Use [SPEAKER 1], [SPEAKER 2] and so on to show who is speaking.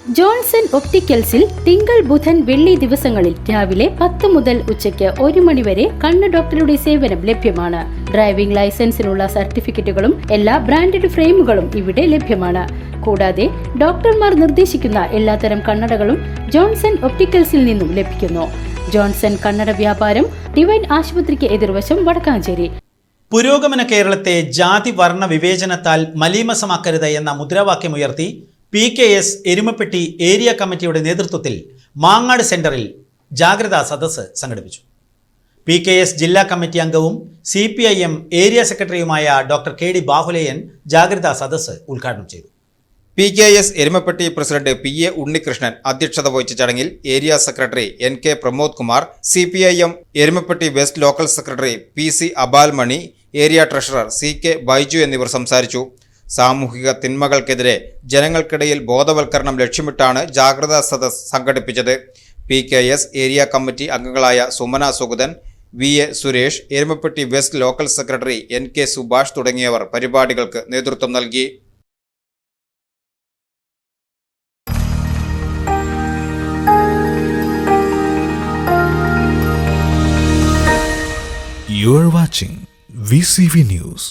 [SPEAKER 1] Johnson ഒപ്റ്റിക്കൽസിൽ തിങ്കൾ ബുധൻ വെള്ളി ദിവസങ്ങളിൽ രാവിലെ 10 മുതൽ ഉച്ചയ്ക്ക് 1 മണി വരെ കണ്ണ് ഡോക്ടറുടെ സേവനം ലഭ്യമാണ്. ഡ്രൈവിംഗ് ലൈസൻസിനുള്ള സർട്ടിഫിക്കറ്റുകളും എല്ലാ ബ്രാൻഡഡ് ഫ്രെയിമുകളും ഇവിടെ ലഭ്യമാണ്. കൂടാതെ ഡോക്ടർമാർ നിർദ്ദേശിക്കുന്ന എല്ലാത്തരം കണ്ണടകളും ജോൺസൺ ഒപ്റ്റിക്കൽസിൽ നിന്നും ലഭിക്കുന്നു. ജോൺസൺ കണ്ണട വ്യാപാരം ഡിവൈൻ ആശുപത്രിക്ക് എതിർവശം വടക്കാഞ്ചേരി.
[SPEAKER 2] പുരോഗമന കേരളത്തെ ജാതി വർണ്ണ വിവേചനത്താൽ മലീമസമാക്കരുത് എന്ന മുദ്രാവാക്യമുയർത്തി PKS എരുമപ്പെട്ടി ഏരിയ കമ്മിറ്റിയുടെ നേതൃത്വത്തിൽ മാങ്ങാട് സെന്ററിൽ ജാഗ്രതാ സദസ്സ് സംഘടിപ്പിച്ചു. PKS ജില്ലാ കമ്മിറ്റി അംഗവും CPIM ഏരിയ സെക്രട്ടറിയുമായ ഡോക്ടർ KD ബാഹുലേയൻ ജാഗ്രതാ സദസ്സ് ഉദ്ഘാടനം ചെയ്തു.
[SPEAKER 3] PKS Erumappetty president PA Unnikrishnan അധ്യക്ഷത വഹിച്ച ചടങ്ങിൽ area secretary NK Pramod Kumar, CPIM Erumappetty west local secretary PC Abalmani, area treasurer CK Baiju എന്നിവർ സംസാരിച്ചു. സാമൂഹിക തിന്മകൾക്കെതിരെ ജനങ്ങൾക്കിടയിൽ ബോധവൽക്കരണം ലക്ഷ്യമിട്ടാണ് ജാഗ്രതാ സദസ് സംഘടിപ്പിച്ചത്. PKS ഏരിയ കമ്മിറ്റി അംഗങ്ങളായ Sumana Sugathan, VA Suresh, Erumappetty west local secretary NK Subhash തുടങ്ങിയവർ പരിപാടികൾക്ക് നേതൃത്വം നൽകി.
[SPEAKER 4] You are watching VCV News.